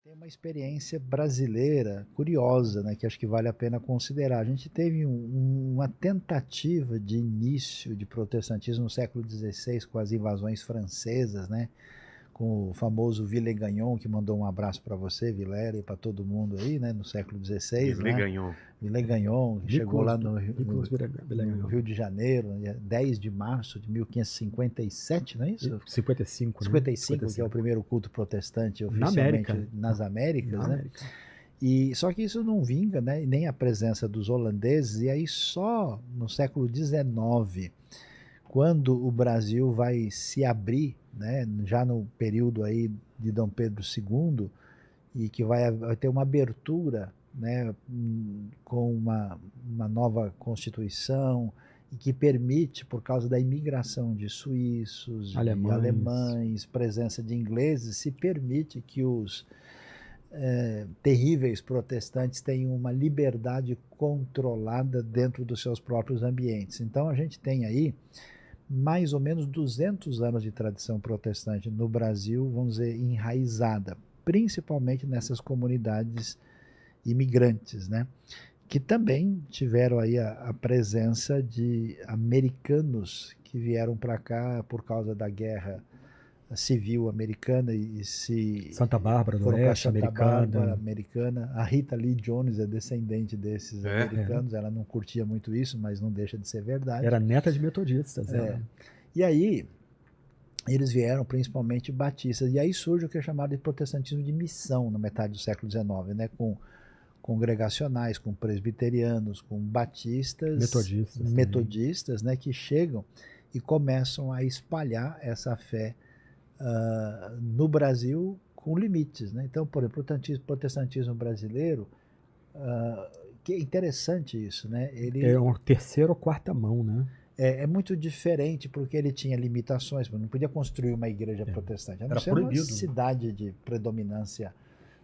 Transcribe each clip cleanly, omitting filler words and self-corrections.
Tem uma experiência brasileira curiosa, né, que acho que vale a pena considerar. A gente teve uma tentativa de início de protestantismo no século XVI com as invasões francesas, né, com o famoso Villegagnon, que mandou um abraço para você, Vilela, e para todo mundo aí, né, no século XVI, né? Villegagnon. Villegagnon, que chegou lá no Villegagnon. Rio de Janeiro, no dia 10 de março de 1557, não é isso? 55, né? 55, que é o primeiro culto protestante Na oficialmente América. nas Américas, Na né? América. E só que isso não vinga, né? E nem a presença dos holandeses. E aí só no século XIX, quando o Brasil vai se abrir, né? Já no período aí de Dom Pedro II, e que vai ter uma abertura, né? Com uma nova Constituição e que permite, por causa da imigração de suíços, de alemães, presença de ingleses, se permite que os terríveis protestantes têm uma liberdade controlada dentro dos seus próprios ambientes. Então a gente tem aí mais ou menos 200 anos de tradição protestante no Brasil, vamos dizer, enraizada, principalmente nessas comunidades imigrantes, né? Que também tiveram aí a presença de americanos que vieram para cá por causa da guerra civil americana e se Santa Bárbara do foram para Oeste, Santa Bárbara, americana. americana. A Rita Lee Jones é descendente desses americanos. Ela não curtia muito isso, mas não deixa de ser verdade. Era neta de metodistas. E aí eles vieram principalmente batistas. E aí surge o que é chamado de protestantismo de missão na metade do século XIX, né? Com congregacionais, com presbiterianos, com batistas, metodistas, né? Que chegam e começam a espalhar essa fé no Brasil com limites, né? Então, por exemplo, o protestantismo brasileiro, que é interessante isso, né? Ele é uma terceira ou quarta mão, né? É muito diferente porque ele tinha limitações, não podia construir uma igreja protestante, a não ser uma cidade de predominância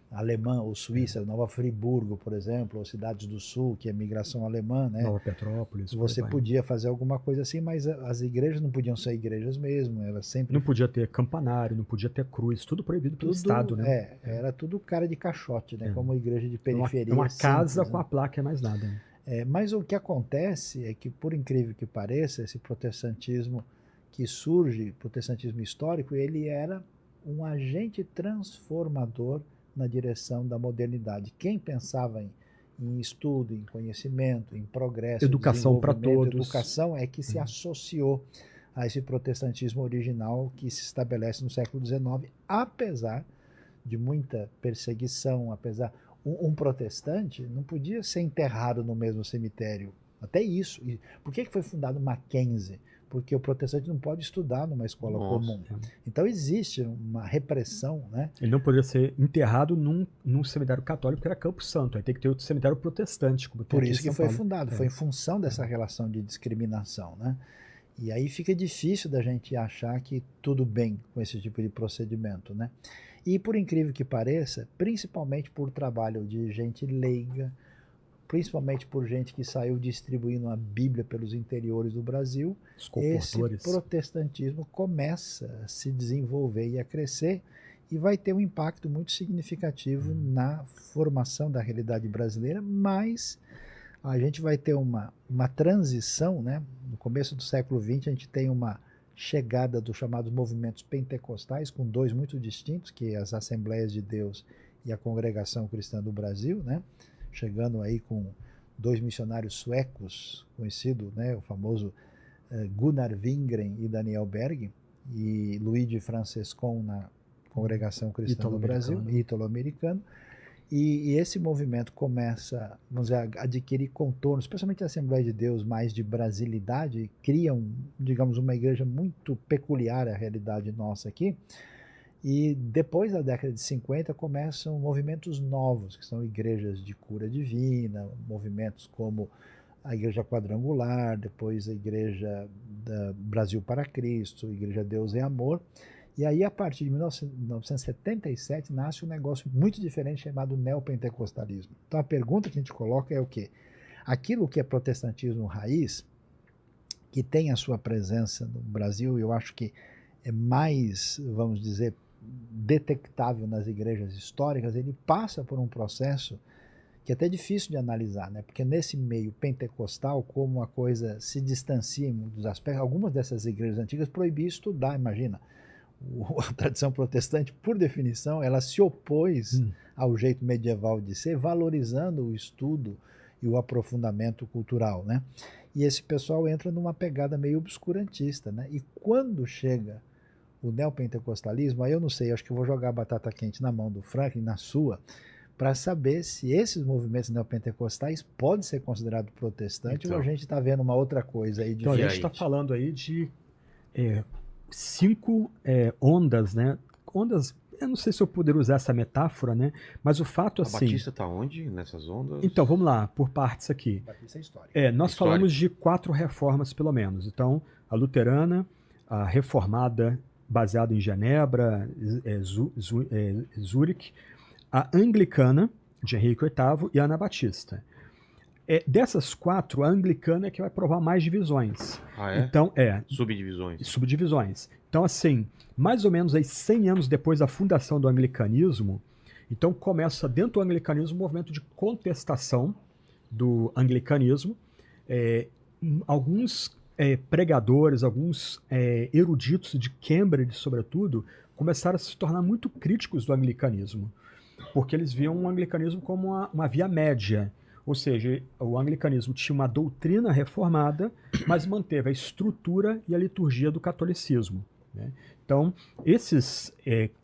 alemã ou suíça, Nova Friburgo, por exemplo, ou cidades do sul, que é migração alemã, né? Nova Petrópolis. Você podia fazer alguma coisa assim, mas as igrejas não podiam ser igrejas mesmo, elas sempre... Não podia ter campanário, não podia ter cruz, tudo proibido pelo Estado, né? Era tudo cara de caixote, né? Como igreja de periferia. Uma casa simples, com a placa é mais nada. Mas o que acontece é que, por incrível que pareça, esse protestantismo que surge, protestantismo histórico, ele era um agente transformador na direção da modernidade. Quem pensava em estudo, em conhecimento, em progresso, educação para todos, educação é que se associou a esse protestantismo original que se estabelece no século XIX, apesar de muita perseguição, apesar... Um protestante não podia ser enterrado no mesmo cemitério. Até isso. Por que foi fundado Mackenzie? Porque o protestante não pode estudar numa escola comum. Então existe uma repressão, né? Ele não poderia ser enterrado num cemitério católico, que era Campo Santo. Aí tem que ter outro cemitério protestante. Como Por isso que foi fundado. Foi em função dessa relação de discriminação, né? E aí fica difícil da gente achar que tudo bem com esse tipo de procedimento, né? E por incrível que pareça, principalmente por trabalho de gente leiga, principalmente por gente que saiu distribuindo a Bíblia pelos interiores do Brasil, esse protestantismo começa a se desenvolver e a crescer e vai ter um impacto muito significativo na formação da realidade brasileira, mas a gente vai ter uma transição, né? No começo do século XX a gente tem uma chegada dos chamados movimentos pentecostais, com dois muito distintos, que é as Assembleias de Deus e a Congregação Cristã do Brasil, né? Chegando aí com dois missionários suecos, conhecido, né? O famoso Gunnar Wingren e Daniel Berg, e Luigi Francescon na Congregação Cristã do Brasil, ítalo-americano. E esse movimento começa, vamos dizer, a adquirir contornos, especialmente a Assembleia de Deus, mais de brasilidade, e criam, digamos, uma igreja muito peculiar à realidade nossa aqui. E depois da década de 50 começam movimentos novos, que são igrejas de cura divina, movimentos como a Igreja Quadrangular, depois a Igreja Brasil para Cristo, a Igreja Deus é Amor. E aí, a partir de 1977, nasce um negócio muito diferente chamado neopentecostalismo. Então, a pergunta que a gente coloca é o quê? Aquilo que é protestantismo raiz, que tem a sua presença no Brasil, eu acho que é mais, vamos dizer, detectável nas igrejas históricas, ele passa por um processo que é até difícil de analisar, né? Porque nesse meio pentecostal, como a coisa se distancia em muitos aspectos, algumas dessas igrejas antigas proibiam estudar, imagina. A tradição protestante, por definição, ela se opôs ao jeito medieval de ser, valorizando o estudo e o aprofundamento cultural, né? E esse pessoal entra numa pegada meio obscurantista, né? E quando chega o neopentecostalismo, aí eu não sei, acho que eu vou jogar a batata quente na mão do Franklin, na sua, para saber se esses movimentos neopentecostais podem ser considerados protestantes, ou a gente está vendo uma outra coisa aí Então a gente está falando aí de 5 ondas, né? Ondas, eu não sei se eu poderia usar essa metáfora, né? Mas o fato assim... A Batista está onde nessas ondas? Então, vamos lá, por partes aqui. Batista é histórica. Nós falamos de 4 reformas, pelo menos. Então, a luterana, a reformada, baseada em Genebra, Zurique, a anglicana, de Henrique VIII, e a anabatista. Dessas 4, a anglicana é que vai provar mais divisões. Ah, é? Então, Subdivisões. Subdivisões. Então, assim, mais ou menos aí 100 anos depois da fundação do anglicanismo, então começa dentro do anglicanismo um movimento de contestação do anglicanismo. Alguns pregadores, alguns eruditos de Cambridge, sobretudo, começaram a se tornar muito críticos do anglicanismo, porque eles viam o anglicanismo como uma via média. Ou seja, o anglicanismo tinha uma doutrina reformada, mas manteve a estrutura e a liturgia do catolicismo, né? Então, esses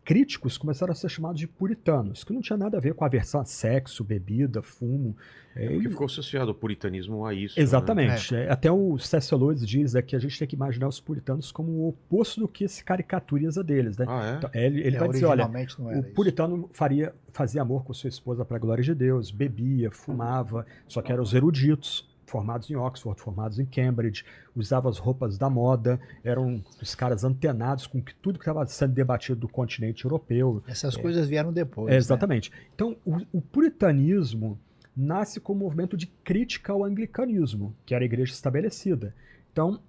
críticos começaram a ser chamados de puritanos, que não tinha nada a ver com aversão a sexo, bebida, fumo. Porque ficou associado o puritanismo a isso. Exatamente. Né? Até o C.S. Lewis diz que a gente tem que imaginar os puritanos como o oposto do que se caricaturiza deles, né? Ah, é? Então, ele vai dizer, olha, o puritano isso. fazia amor com sua esposa para a glória de Deus, bebia, fumava, só que eram os eruditos, formados em Oxford, formados em Cambridge, usavam as roupas da moda, eram os caras antenados com tudo que estava sendo debatido do continente europeu. Essas coisas vieram depois. Exatamente. Né? Então, o puritanismo nasce como um movimento de crítica ao anglicanismo, que era a igreja estabelecida. Então,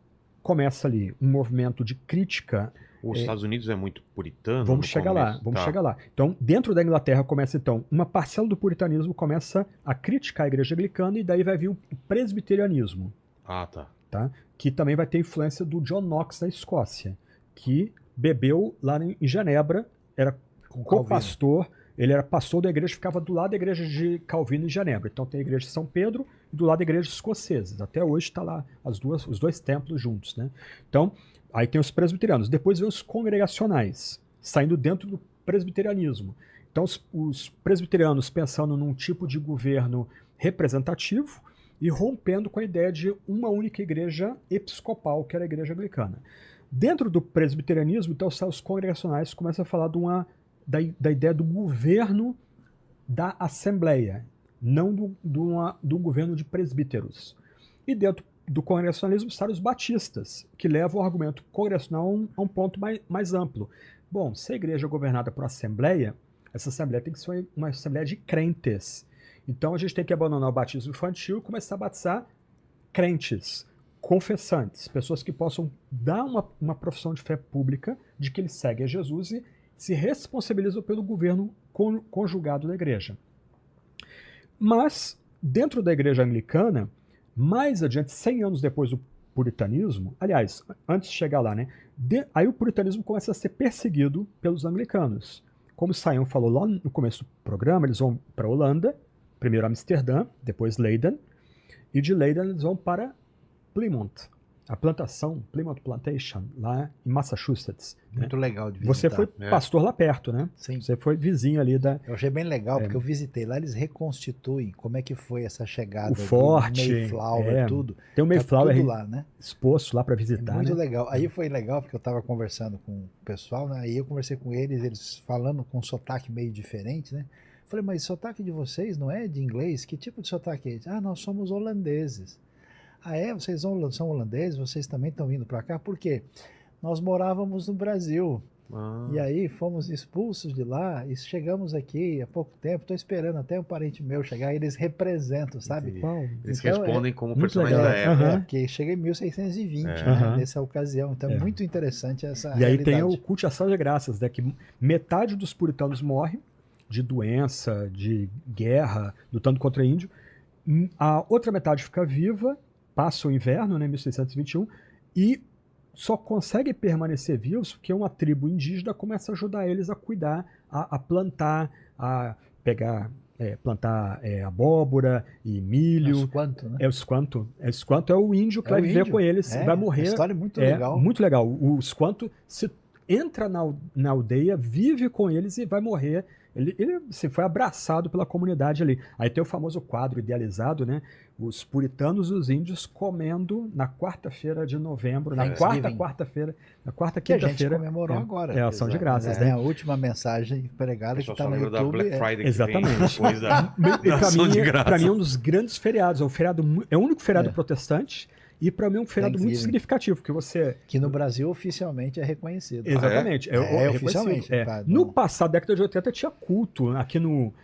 começa ali um movimento de crítica. Os Estados Unidos é muito puritano? Vamos chegar lá. Então, dentro da Inglaterra começa, então, uma parcela do puritanismo começa a criticar a igreja anglicana, e daí vai vir o presbiterianismo. Ah, tá? Que também vai ter influência do John Knox na Escócia, que bebeu lá em Genebra, era co-pastor, ele era pastor da igreja, ficava do lado da igreja de Calvino em Genebra. Então tem a igreja de São Pedro e do lado da igreja escocesa. Até hoje está lá os 2 templos juntos, né? Então, aí tem os presbiterianos. Depois vem os congregacionais, saindo dentro do presbiterianismo. Então os presbiterianos pensando num tipo de governo representativo e rompendo com a ideia de uma única igreja episcopal, que era a igreja anglicana. Dentro do presbiterianismo, então, os congregacionais começam a falar da ideia do governo da Assembleia, não do governo de presbíteros. E dentro do congregacionalismo estão os batistas, que levam o argumento congregacional a um ponto mais amplo. Bom, se a igreja é governada por assembleia, essa assembleia tem que ser uma assembleia de crentes. Então a gente tem que abandonar o batismo infantil e começar a batizar crentes, confessantes, pessoas que possam dar uma profissão de fé pública de que eles seguem a Jesus e se responsabilizam pelo governo conjugado da igreja. Mas, dentro da igreja anglicana, mais adiante, 100 anos depois do puritanismo, aliás, antes de chegar lá, né, aí o puritanismo começa a ser perseguido pelos anglicanos. Como o Sayão falou lá no começo do programa, eles vão para a Holanda, primeiro Amsterdã, depois Leiden, e de Leiden eles vão para Plymouth, a plantação, Plymouth Plantation, lá em Massachusetts. Muito legal de visitar. Você foi pastor lá perto, né? Sim. Você foi vizinho ali da... Eu achei bem legal, porque eu visitei lá, eles reconstituem como é que foi essa chegada do Mayflower, tudo. Tem o Mayflower tudo lá, né? Exposto lá para visitar, muito né? legal. Aí foi legal, porque eu estava conversando com o pessoal, né? Aí eu conversei com eles falando com um sotaque meio diferente, né? Falei, mas o sotaque de vocês não é de inglês? Que tipo de sotaque é esse? Ah, nós somos holandeses. Ah, é? Vocês são holandeses? Vocês também estão vindo para cá? Por quê? Nós morávamos no Brasil. E aí fomos expulsos de lá e chegamos aqui há pouco tempo. Estou esperando até um parente meu chegar. Eles representam, sabe? Eles Então, respondem como personagem da legal. época. Porque chega em 1620, né, nessa ocasião. Então é muito interessante essa E aí realidade. tem o culto de ação de graças, né, que metade dos puritanos morre de doença, de guerra, lutando contra índio. A outra metade fica viva, passa o inverno, né, 1621, e só consegue permanecer vivos porque uma tribo indígena começa a ajudar eles a cuidar, a plantar, a pegar, plantar abóbora e milho. Os quanto, né? Os quanto é o índio que vai viver com eles, vai morrer. Uma história muito legal. Muito legal. Os quanto se entra na aldeia, vive com eles e vai morrer. Ele foi abraçado pela comunidade ali. Aí tem o famoso quadro idealizado, né? Os puritanos e os índios comendo na quarta-feira de novembro, na quarta-feira, na quarta que quinta-feira. A gente comemorou agora. É ação de graças, né? É a última mensagem pregada que está no YouTube. Da Black Friday exatamente. Que vem depois da ação de graças. Para mim é um dos grandes feriados. É o único feriado protestante. E para mim é um feriado muito significativo, porque você... Que no Brasil oficialmente é reconhecido. Exatamente. Oficialmente. No passado, década de 80, tinha culto aqui no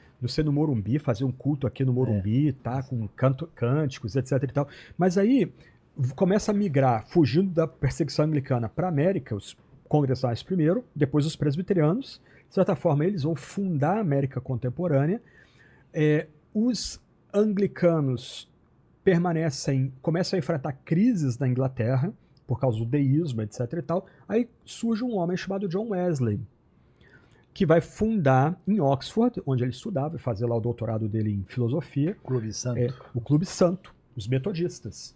Morumbi, fazia um culto aqui no Morumbi, tá, com cânticos, etc e tal. Mas aí começa a migrar, fugindo da perseguição anglicana para a América, os congressais primeiro, depois os presbiterianos. De certa forma, eles vão fundar a América contemporânea. Os anglicanos começam a enfrentar crises na Inglaterra, por causa do deísmo, etc e tal. Aí surge um homem chamado John Wesley, que vai fundar em Oxford, onde ele estudava e fazia lá o doutorado dele em filosofia. Clube Santo. O Clube Santo, os metodistas.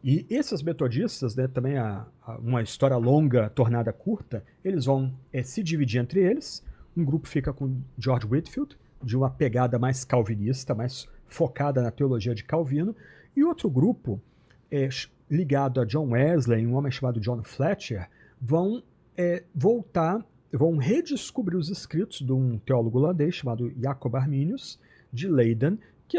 E esses metodistas, né, também uma história longa tornada curta, eles vão se dividir entre eles. Um grupo fica com George Whitefield, de uma pegada mais calvinista, mais focada na teologia de Calvino. E outro grupo, ligado a John Wesley, um homem chamado John Fletcher, vão redescobrir os escritos de um teólogo holandês chamado Jacob Arminius, de Leiden, que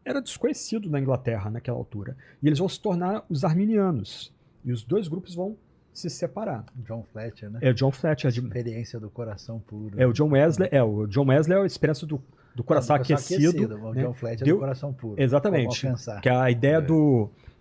era desconhecido na Inglaterra naquela altura. E eles vão se tornar os arminianos. E os dois grupos vão se separar. John Fletcher, né? John Fletcher. Experiência do coração puro. O John Wesley é a experiência do coração aquecido. O né? John Fletcher do coração puro. Exatamente. Que é a ideia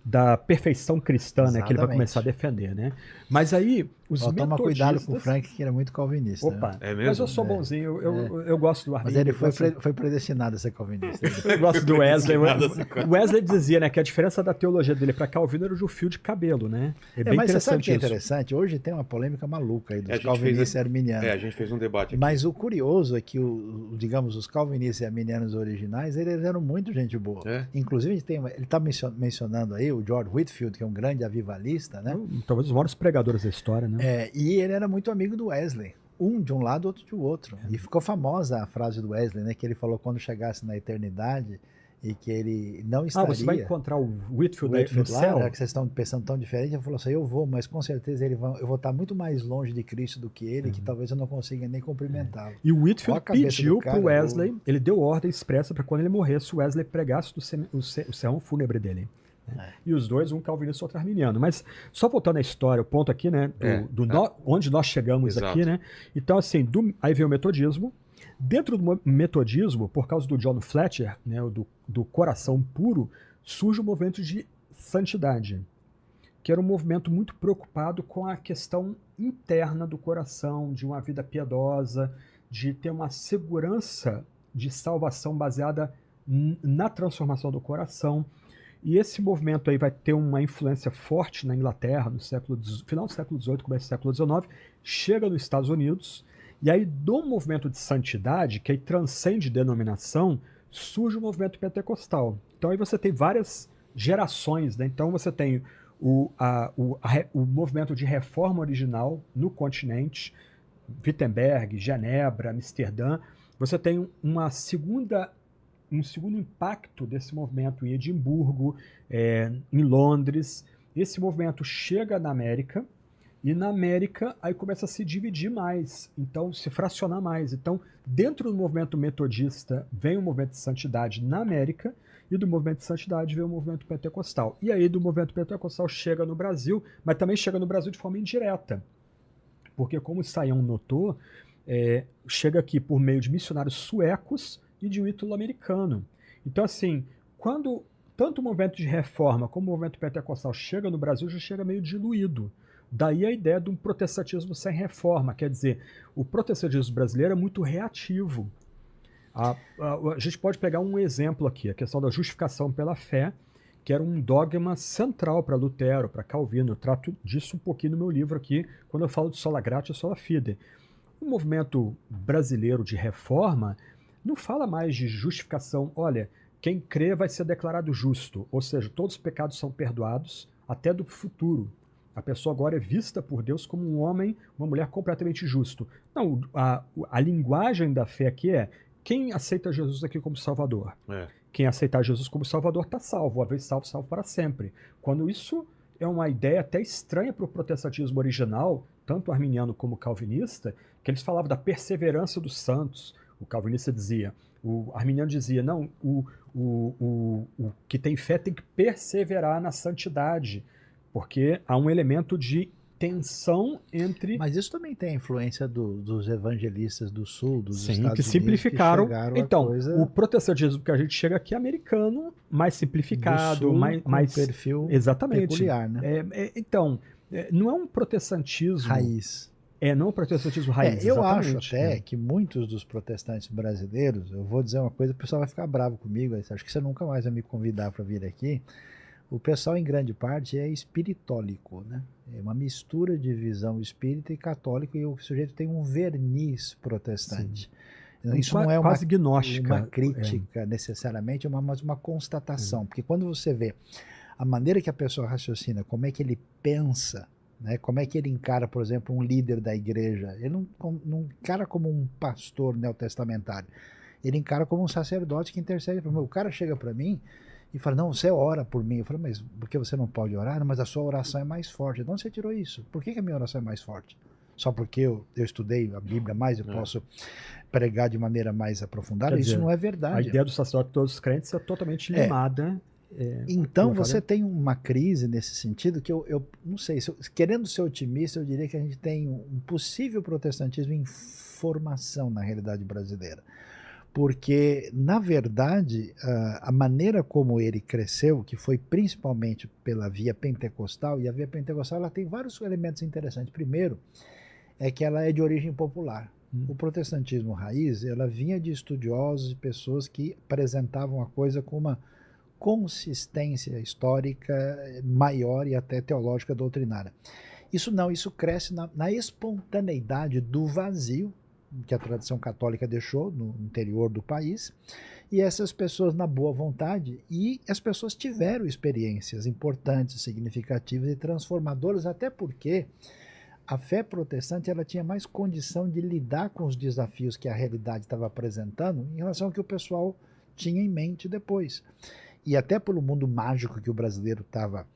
da perfeição cristã, né, que ele vai começar a defender, né? Mas aí, os metodistas... Toma cuidado com o Frank, que ele é muito calvinista. Opa, né? Mas eu sou bonzinho, eu gosto do Arminio. Mas ele foi predestinado a ser calvinista. Eu gosto do Wesley. O Wesley dizia, né, que a diferença da teologia dele para Calvino era o fio de cabelo, né? Mas você sabe o que é interessante? Hoje tem uma polêmica maluca aí dos calvinistas e arminianos. A gente fez um debate aqui. Mas o curioso é que, digamos, os calvinistas e arminianos originais, eles eram muito gente boa. Inclusive, ele está mencionando aí o George Whitefield, que é um grande avivalista, né? Talvez os maiores pregadores da história, né? E ele era muito amigo do Wesley. Um de um lado, outro de outro. E ficou famosa a frase do Wesley, né? Que ele falou quando chegasse na eternidade e que ele não estaria... você vai encontrar o Whitefield no céu? Que vocês estão pensando tão diferente. Ele falou assim, eu vou, mas com certeza eu vou estar muito mais longe de Cristo do que ele, que talvez eu não consiga nem cumprimentá-lo. E o Whitefield pediu para o Wesley, ele deu ordem expressa para quando ele morresse, o Wesley pregasse o sermão fúnebre dele. E os dois, um calvinista e outro arminiano. Mas só voltando à história, o ponto aqui, né, onde nós chegamos aqui, né? Então, assim, aí vem o metodismo. Dentro do metodismo, por causa do John Fletcher, né, do coração puro, surge o movimento de santidade, que era um movimento muito preocupado com a questão interna do coração, de uma vida piedosa, de ter uma segurança de salvação baseada na transformação do coração. E esse movimento aí vai ter uma influência forte na Inglaterra, no final do século XVIII, começo do século XIX, chega nos Estados Unidos, e aí do movimento de santidade, que aí transcende denominação, surge o movimento pentecostal. Então aí você tem várias gerações, né? Então você tem o movimento de reforma original no continente, Wittenberg, Genebra, Amsterdã. Você tem um segundo impacto desse movimento em Edimburgo, em Londres. Esse movimento chega na América, e na América aí começa a se dividir mais, então se fracionar mais. Então, dentro do movimento metodista, vem o movimento de santidade na América, e do movimento de santidade vem o movimento pentecostal. E aí do movimento pentecostal chega no Brasil, mas também chega no Brasil de forma indireta, porque como o Sayão notou, chega aqui por meio de missionários suecos e de um ítalo-americano. Então, assim, quando tanto o movimento de reforma como o movimento pentecostal chega no Brasil, já chega meio diluído. Daí a ideia de um protestantismo sem reforma, quer dizer, o protestantismo brasileiro é muito reativo. A gente pode pegar um exemplo aqui, a questão da justificação pela fé, que era um dogma central para Lutero, para Calvino. Eu trato disso um pouquinho no meu livro aqui, quando eu falo de sola gratia e sola fide. O movimento brasileiro de reforma não fala mais de justificação. Olha, quem crê vai ser declarado justo, ou seja, todos os pecados são perdoados, até do futuro. A pessoa agora é vista por Deus como um homem, uma mulher completamente justo. Não, a linguagem da fé aqui é quem aceita Jesus aqui como Salvador. Quem aceitar Jesus como Salvador está salvo, uma vez salvo, salvo para sempre. Quando isso é uma ideia até estranha para o protestantismo original, tanto arminiano como calvinista, que eles falavam da perseverança dos santos. O calvinista dizia, o arminiano dizia, não, o que tem fé tem que perseverar na santidade, porque há um elemento de tensão entre... Mas isso também tem a influência dos evangelistas do Sul, dos Sim, Estados que Unidos, simplificaram. que chegaram Então, coisa... o protestantismo que a gente chega aqui é americano, mais simplificado, do Sul, mais com perfil exatamente. peculiar, né? Então, não é um protestantismo... Raiz. Não é um protestantismo raiz, Eu exatamente. acho até que muitos dos protestantes brasileiros, eu vou dizer uma coisa, o pessoal vai ficar bravo comigo, acho que você nunca mais vai me convidar para vir aqui. O pessoal, em grande parte, é espiritólico, né? É uma mistura de visão espírita e católica, e o sujeito tem um verniz protestante. Sim. Isso não é quase gnóstica. uma crítica necessariamente, mas uma constatação. Porque quando você vê a maneira que a pessoa raciocina, como é que ele pensa, né? Como é que ele encara, por exemplo, um líder da igreja, ele não encara como um pastor neotestamentário, ele encara como um sacerdote que intercede para mim. O cara chega para mim e fala, não, você ora por mim. Eu falo, mas por que você não pode orar? Não, mas a sua oração é mais forte. De onde você tirou isso? Por que a minha oração é mais forte? Só porque eu estudei a Bíblia mais, eu posso pregar de maneira mais aprofundada? Quer dizer, isso não é verdade. A ideia do sacerdote de todos os crentes é totalmente limada. Então você tem uma crise nesse sentido que eu não sei, querendo ser otimista, eu diria que a gente tem um possível protestantismo em formação na realidade brasileira. Porque, na verdade, a maneira como ele cresceu, que foi principalmente pela via pentecostal, e a via pentecostal ela tem vários elementos interessantes. Primeiro, é que ela é de origem popular. O protestantismo raiz, ela vinha de estudiosos e pessoas que apresentavam a coisa com uma consistência histórica maior e até teológica doutrinária. Isso cresce na espontaneidade do vazio que a tradição católica deixou no interior do país, e essas pessoas na boa vontade, e as pessoas tiveram experiências importantes, significativas e transformadoras, até porque a fé protestante ela tinha mais condição de lidar com os desafios que a realidade estava apresentando em relação ao que o pessoal tinha em mente depois. E até pelo mundo mágico que o brasileiro estava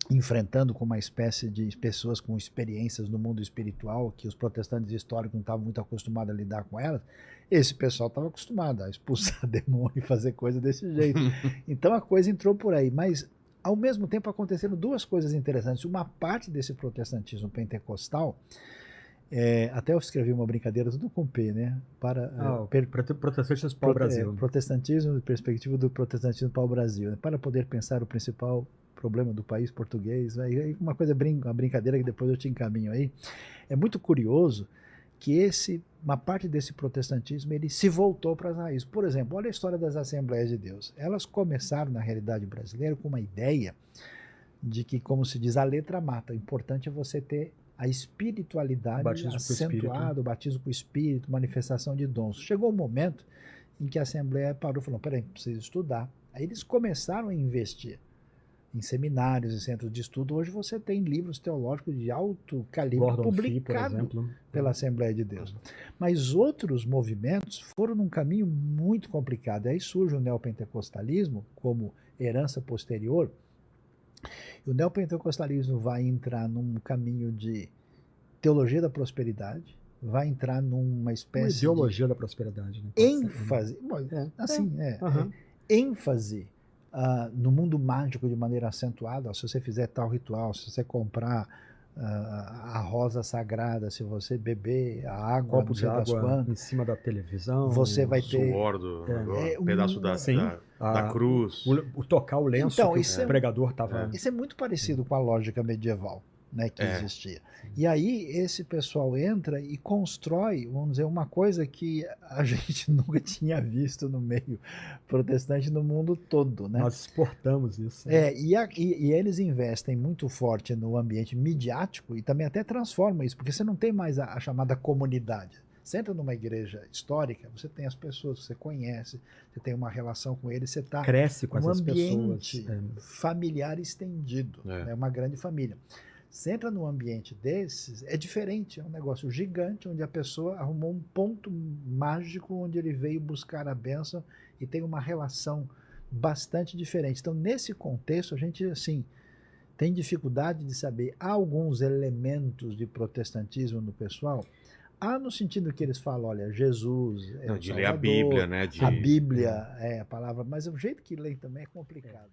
enfrentando, com uma espécie de pessoas com experiências no mundo espiritual, que os protestantes históricos não estavam muito acostumados a lidar com elas, esse pessoal estava acostumado a expulsar demônio e fazer coisa desse jeito. Então a coisa entrou por aí, mas ao mesmo tempo aconteceram duas coisas interessantes. Uma parte desse protestantismo pentecostal, até eu escrevi uma brincadeira, tudo com P, né? Protestantismo para o Brasil. Protestantismo, perspectiva do protestantismo para o Brasil, né? Para poder pensar o principal problema do país português, uma coisa, uma brincadeira que depois eu te encaminho aí. É muito curioso que uma parte desse protestantismo ele se voltou para as raízes. Por exemplo, olha a história das Assembleias de Deus. Elas começaram na realidade brasileira com uma ideia de que, como se diz, a letra mata. O importante é você ter a espiritualidade acentuada, o batismo com o Espírito, manifestação de dons. Chegou um momento em que a Assembleia parou e falou, peraí, preciso estudar. Aí eles começaram a investir em seminários, em centros de estudo. Hoje você tem livros teológicos de alto calibre publicados pela Assembleia de Deus. Mas outros movimentos foram num caminho muito complicado. Aí surge o neopentecostalismo como herança posterior. E o neopentecostalismo vai entrar num caminho de teologia da prosperidade, vai entrar numa espécie de ideologia da prosperidade, né? ênfase, ênfase no mundo mágico de maneira acentuada. Se você fizer tal ritual, se você comprar a rosa sagrada, se você beber a água, Copo não de sei das água quantas, em cima da televisão. você vai ter... Suor do pedaço da A- cruz. O tocar o lenço Então, que isso o pregador estava... Isso é muito parecido com a lógica medieval, né, que existia. E aí esse pessoal entra e constrói, vamos dizer, uma coisa que a gente nunca tinha visto no meio protestante no mundo todo, né? Nós exportamos isso. Né? E eles investem muito forte no ambiente midiático e também até transformam isso, porque você não tem mais a chamada comunidade. Você entra numa igreja histórica, você tem as pessoas que você conhece, você tem uma relação com eles, você está Cresce com num essas ambiente pessoas. familiar estendido, né? Uma grande família. Você entra num ambiente desses, é diferente, é um negócio gigante, onde a pessoa arrumou um ponto mágico onde ele veio buscar a bênção e tem uma relação bastante diferente. Então, nesse contexto, a gente, assim, tem dificuldade de saber. Há alguns elementos de protestantismo no pessoal, há no sentido que eles falam, olha, Jesus é o De ler Salvador, a Bíblia, né? a Bíblia é a palavra, mas o jeito que lê também é complicado.